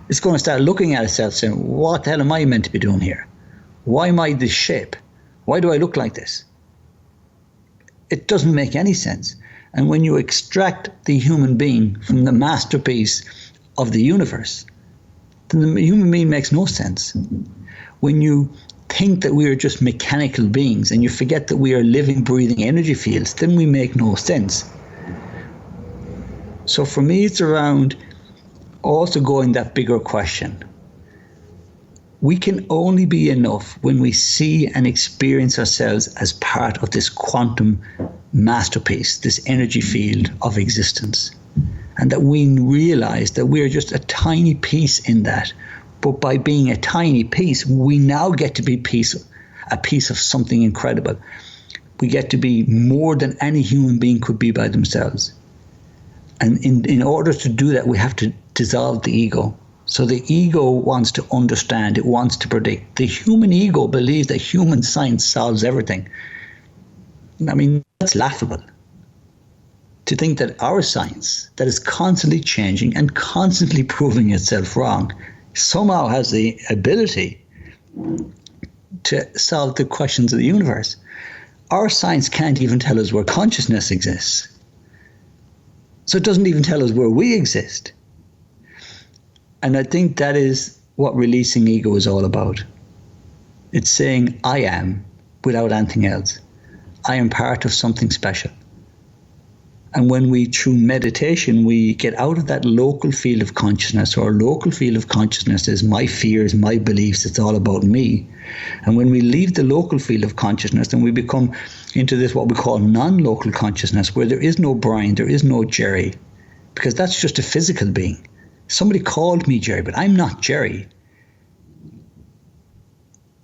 It's going to start looking at itself saying, what the hell am I meant to be doing here? Why am I this shape? Why do I look like this? It doesn't make any sense. And when you extract the human being from the masterpiece of the universe, then the human being makes no sense. When you think that we are just mechanical beings and you forget that we are living, breathing energy fields, then we make no sense. So for me, it's around also going that bigger question. We can only be enough when we see and experience ourselves as part of this quantum masterpiece, this energy field of existence. And that we realize that we are just a tiny piece in that. But by being a tiny piece, we now get to be a piece of something incredible. We get to be more than any human being could be by themselves. And in order to do that, we have to dissolve the ego. So the ego wants to understand, it wants to predict. The human ego believes that human science solves everything. I mean, that's laughable. To think that our science, that is constantly changing and constantly proving itself wrong, somehow has the ability to solve the questions of the universe. Our science can't even tell us where consciousness exists. So it doesn't even tell us where we exist. And I think that is what releasing ego is all about. It's saying, I am, without anything else. I am part of something special. And when we, through meditation, we get out of that local field of consciousness, or local field of consciousness is my fears, my beliefs, it's all about me. And when we leave the local field of consciousness, then we become into this, what we call non-local consciousness, where there is no Brian, there is no Gerry, because that's just a physical being. Somebody called me Gerry, but I'm not Gerry.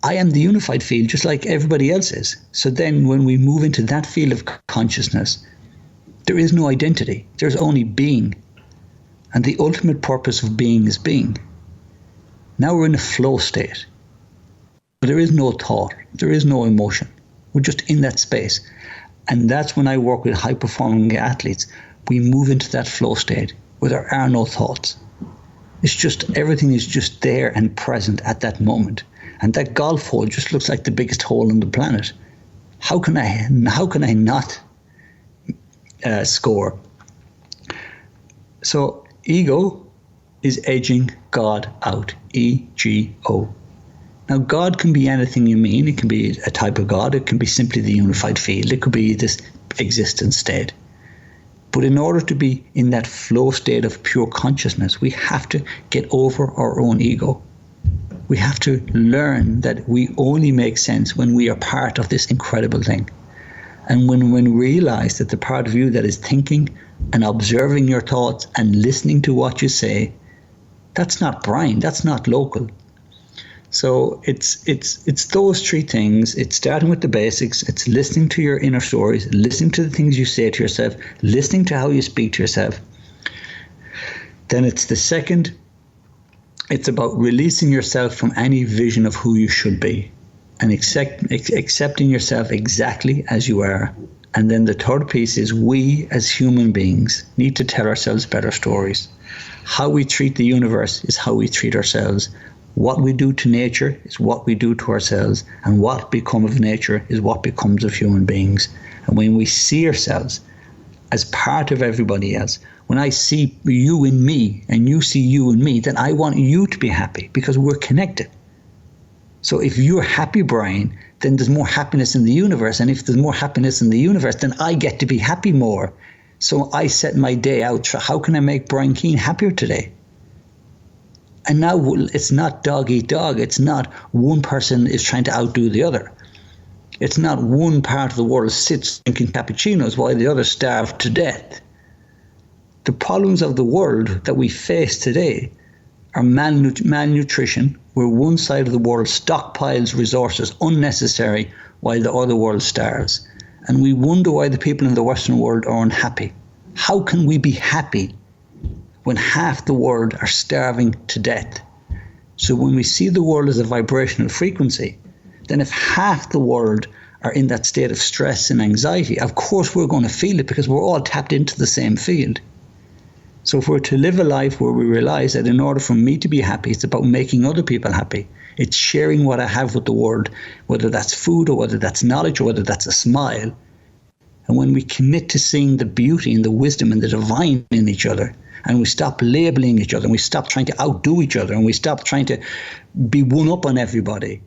I am the unified field, just like everybody else is. So then when we move into that field of consciousness, there is no identity. There's only being. And the ultimate purpose of being is being. Now we're in a flow state. But there is no thought. There is no emotion. We're just in that space. And that's when I work with high-performing athletes. We move into that flow state where there are no thoughts. It's just, everything is just there and present at that moment. And that golf hole just looks like the biggest hole on the planet. How can I not score? So ego is edging God out. E-G-O. Now God can be anything you mean. It can be a type of God. It can be simply the unified field. It could be this existence state. But in order to be in that flow state of pure consciousness, we have to get over our own ego. We have to learn that we only make sense when we are part of this incredible thing. And when we realize that the part of you that is thinking and observing your thoughts and listening to what you say, that's not Brian, that's not local. So it's those three things. It's starting with the basics. It's listening to your inner stories, listening to the things you say to yourself, listening to how you speak to yourself. Then it's the second. It's about releasing yourself from any vision of who you should be and accepting yourself exactly as you are. And then the third piece is we as human beings need to tell ourselves better stories. How we treat the universe is how we treat ourselves. What we do to nature is what we do to ourselves, and what becomes of nature is what becomes of human beings. And when we see ourselves as part of everybody else, when I see you in me and you see you in me, then I want you to be happy because we're connected. So if you're happy, Brian, then there's more happiness in the universe. And if there's more happiness in the universe, then I get to be happy more. So I set my day out. How can I make Brian Keane happier today? And now it's not dog eat dog. It's not one person is trying to outdo the other. It's not one part of the world sits drinking cappuccinos while the other starve to death. The problems of the world that we face today are malnutrition, where one side of the world stockpiles resources unnecessary while the other world starves. And we wonder why the people in the Western world are unhappy. How can we be happy when half the world are starving to death? So when we see the world as a vibrational frequency, then if half the world are in that state of stress and anxiety, of course we're going to feel it because we're all tapped into the same field. So if we're to live a life where we realize that in order for me to be happy, it's about making other people happy. It's sharing what I have with the world, whether that's food or whether that's knowledge or whether that's a smile. And when we commit to seeing the beauty and the wisdom and the divine in each other, and we stop labeling each other, and we stop trying to outdo each other, and we stop trying to be one up on everybody,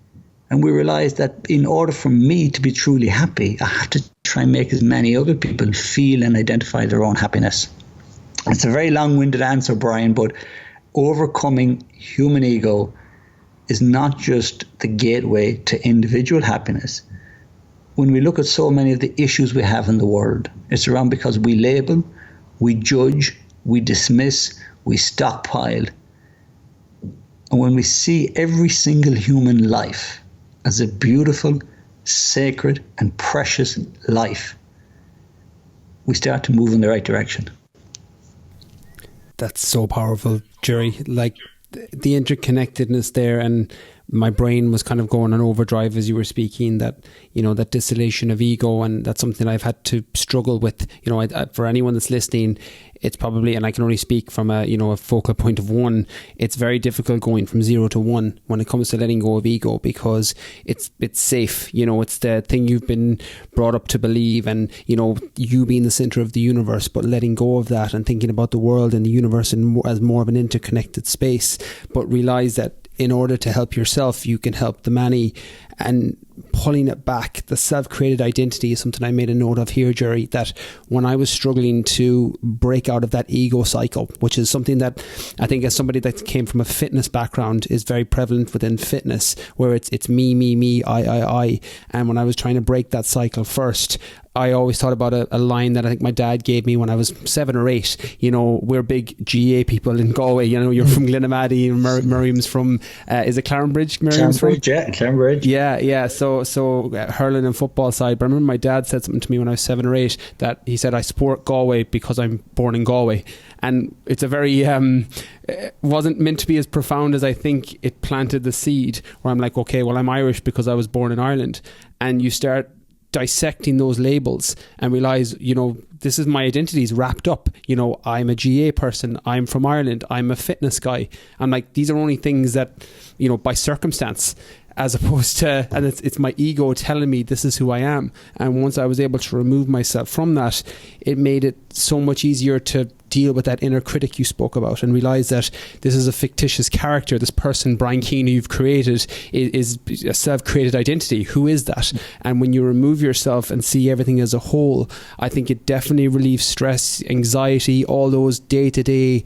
and we realize that in order for me to be truly happy, I have to try and make as many other people feel and identify their own happiness. It's a very long-winded answer, Brian, but overcoming human ego is not just the gateway to individual happiness. When we look at so many of the issues we have in the world, it's around because we label, we judge, we dismiss, we stockpile. And when we see every single human life as a beautiful, sacred, and precious life, we start to move in the right direction. That's so powerful, Gerry. Like the interconnectedness there, and my brain was kind of going on overdrive as you were speaking, that, you know, that distillation of ego, and that's something I've had to struggle with. You know, for anyone that's listening, it's probably, and I can only speak from a focal point of one, it's very difficult going from 0 to 1 when it comes to letting go of ego, because it's safe. You know, it's the thing you've been brought up to believe, and, you know, you being the center of the universe, but letting go of that and thinking about the world and the universe as more of an interconnected space, but realize that in order to help yourself, you can help the many. And pulling it back, the self-created identity is something I made a note of here, Gerry, that when I was struggling to break out of that ego cycle, which is something that I think as somebody that came from a fitness background is very prevalent within fitness, where it's me, I. And when I was trying to break that cycle first, I always thought about a line that I think my dad gave me when I was 7 or 8. You know, we're big GA people in Galway. You know, you're from Glenamaddy, and Miriam's from, is it Clarenbridge? Clarenbridge, yeah, Clarenbridge. Yeah. So hurling and football side. But I remember my dad said something to me when I was 7 or 8, that he said, I support Galway because I'm born in Galway. And it's a very, it wasn't meant to be as profound as I think it planted the seed, where I'm like, okay, well, I'm Irish because I was born in Ireland. And you start dissecting those labels and realize, you know, this is my identity is wrapped up. You know, I'm a GA person, I'm from Ireland, I'm a fitness guy. I'm like, these are only things that, you know, by circumstance, as opposed to, and it's my ego telling me this is who I am. And once I was able to remove myself from that, it made it so much easier to deal with that inner critic you spoke about, and realize that this is a fictitious character. This person, Brian Keane, who you've created, is a self-created identity. Who is that? And when you remove yourself and see everything as a whole, I think it definitely relieves stress, anxiety, all those day-to-day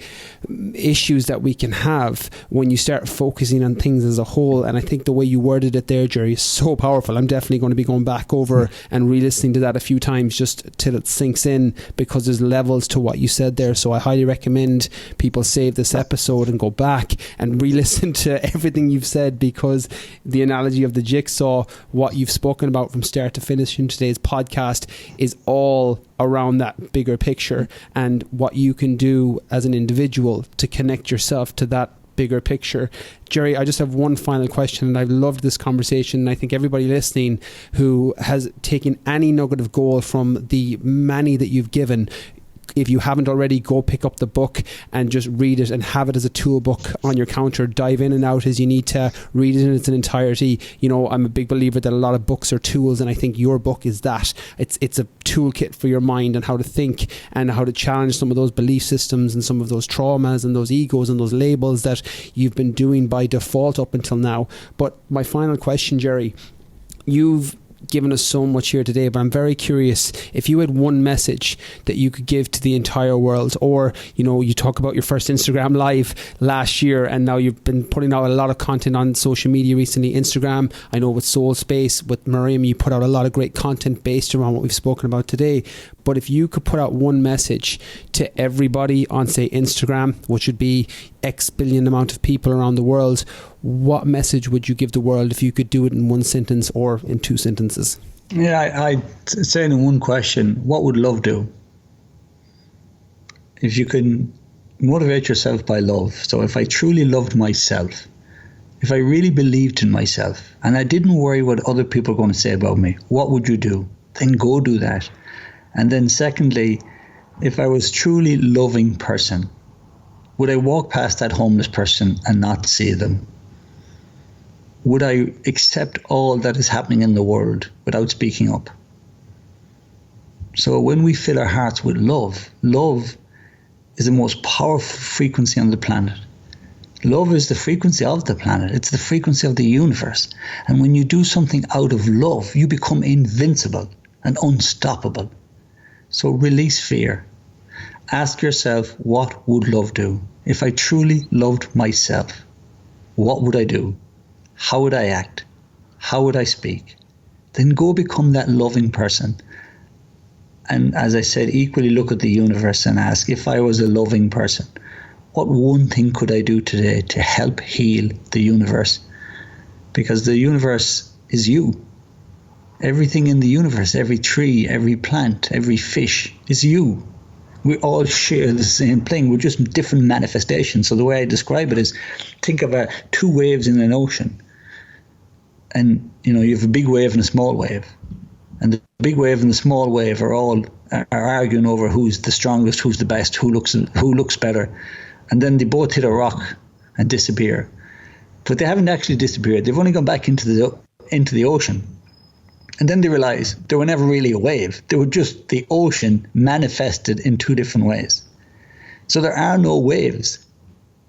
issues that we can have when you start focusing on things as a whole. And I think the way you worded it there, Gerry, is so powerful. I'm definitely going to be going back over and re-listening to that a few times just till it sinks in, because there's levels to what you said there. So I highly recommend people save this episode and go back and re-listen to everything you've said, because the analogy of the jigsaw, what you've spoken about from start to finish in today's podcast, is all around that bigger picture and what you can do as an individual to connect yourself to that bigger picture. Gerry, I just have one final question, and I've loved this conversation, and I think everybody listening who has taken any nugget of gold from the many that you've given, if you haven't already, go pick up the book and just read it and have it as a tool book on your counter. Dive in and out as you need to. Read it in its entirety. You know, I'm a big believer that a lot of books are tools, and I think your book is that. It's a toolkit for your mind and how to think and how to challenge some of those belief systems and some of those traumas and those egos and those labels that you've been doing by default up until now. But my final question, Gerry, you've given us so much here today, but I'm very curious if you had one message that you could give to the entire world, or, you know, you talk about your first Instagram live last year, and now you've been putting out a lot of content on social media recently. Instagram, I know with Soul Space, with Miriam, you put out a lot of great content based around what we've spoken about today. But if you could put out one message to everybody on, say, Instagram, which would be X billion amount of people around the world, what message would you give the world if you could do it in one sentence or in two sentences? Yeah, I'd say in one question, what would love do? If you can motivate yourself by love. So if I truly loved myself, if I really believed in myself, and I didn't worry what other people are going to say about me, what would you do? Then go do that. And then secondly, if I was truly loving person, would I walk past that homeless person and not see them? Would I accept all that is happening in the world without speaking up? So when we fill our hearts with love, love is the most powerful frequency on the planet. Love is the frequency of the planet. It's the frequency of the universe. And when you do something out of love, you become invincible and unstoppable. So release fear. Ask yourself, what would love do? If I truly loved myself, what would I do? How would I act? How would I speak? Then go become that loving person. And as I said, equally look at the universe and ask, if I was a loving person, what one thing could I do today to help heal the universe? Because the universe is you. Everything in the universe, every tree, every plant, every fish is you. We all share the same thing. We're just different manifestations. So the way I describe it is, think of two waves in an ocean. And, you know, you have a big wave and a small wave. And the big wave and the small wave are arguing over who's the strongest, who's the best, who looks better. And then they both hit a rock and disappear. But they haven't actually disappeared. They've only gone back into the ocean. And then they realize they were never really a wave. They were just the ocean manifested in two different ways. So there are no waves.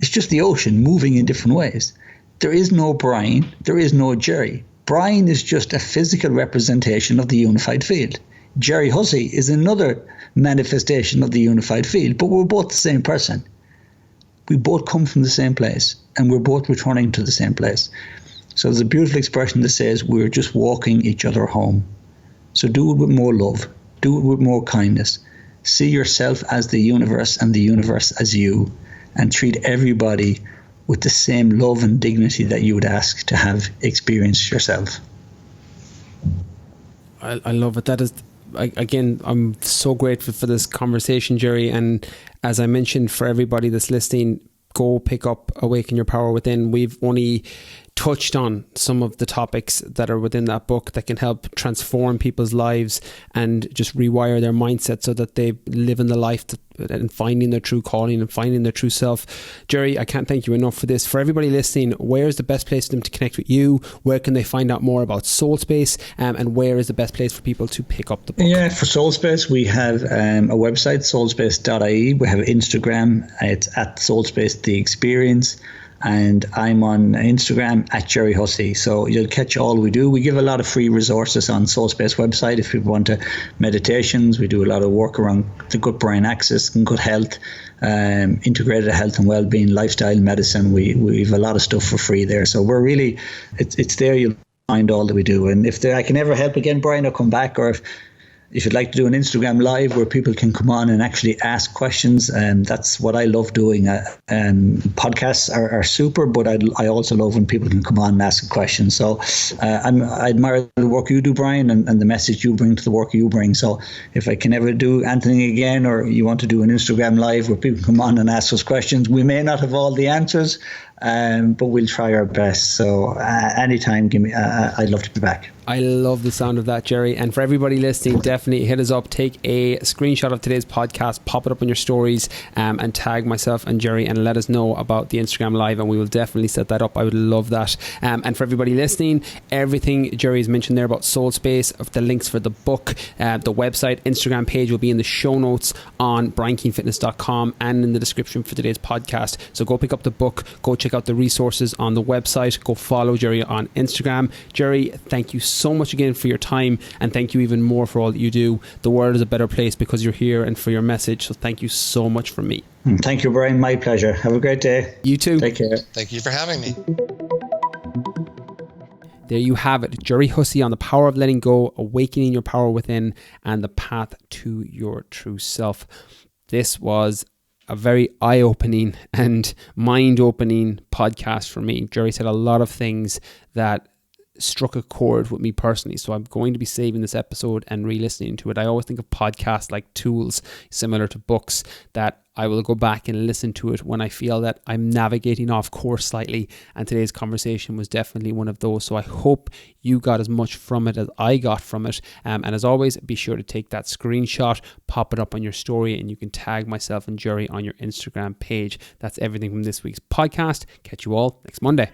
It's just the ocean moving in different ways. There is no Brian. There is no Gerry. Brian is just a physical representation of the unified field. Gerry Hussey is another manifestation of the unified field, but we're both the same person. We both come from the same place, and we're both returning to the same place. So there's a beautiful expression that says we're just walking each other home. So do it with more love. Do it with more kindness. See yourself as the universe and the universe as you, and treat everybody with the same love and dignity that you would ask to have experienced yourself. I love it. That is, again, I'm so grateful for this conversation, Gerry. And as I mentioned, for everybody that's listening, go pick up Awaken Your Power Within. We've only touched on some of the topics that are within that book that can help transform people's lives and just rewire their mindset so that they live in the life and finding their true calling and finding their true self. Gerry, I can't thank you enough for this. For everybody listening, where is the best place for them to connect with you? Where can they find out more about Soul Space? And where is the best place for people to pick up the book? Yeah, for Soul Space, we have a website, soulspace.ie. We have Instagram. It's at Soulspace The Experience. And I'm on Instagram at Gerry Hussey. So you'll catch all we do. We give a lot of free resources on Soul Space website if people want to meditations. We do a lot of work around the gut brain axis and gut health, integrated health and well-being, lifestyle medicine. We have a lot of stuff for free there. So we're really, it's there. You'll find all that we do. And if I can ever help again, Brian, I'll come back. Or if if you'd like to do an Instagram live where people can come on and actually ask questions, that's what I love doing. Podcasts are super, but I also love when people can come on and ask a question. So I admire the work you do, Brian, and the message you bring to the work you bring. So if I can ever do anything again, or you want to do an Instagram live where people come on and ask us questions, we may not have all the answers, but we'll try our best. So anytime, I'd love to be back. I love the sound of that, Gerry. And for everybody listening, definitely hit us up. Take a screenshot of today's podcast, pop it up in your stories, and tag myself and Gerry and let us know about the Instagram live, and we will definitely set that up. I would love that. And for everybody listening, everything Gerry has mentioned there about Soul Space, of the links for the book, the website, Instagram page will be in the show notes on briankeenfitness.com and in the description for today's podcast. So go pick up the book, go check out the resources on the website, go follow Gerry on Instagram. Gerry, thank you so much again for your time, and thank you even more for all that you do. The world is a better place because you're here and for your message. So thank you so much from me. Thank you, Brian. My pleasure. Have a great day. You too. Take care. Thank you for having me. There you have it. Gerry Hussey on the power of letting go, awakening your power within, and the path to your true self. This was a very eye-opening and mind-opening podcast for me. Gerry said a lot of things that struck a chord with me personally, so I'm going to be saving this episode and re-listening to it. I always think of podcasts like tools similar to books that I will go back and listen to it when I feel that I'm navigating off course slightly, and today's conversation was definitely one of those. So I hope you got as much from it as I got from it, and as always, be sure to take that screenshot, pop it up on your story, and you can tag myself and Gerry on your Instagram page. That's everything from this week's podcast. Catch you all next Monday.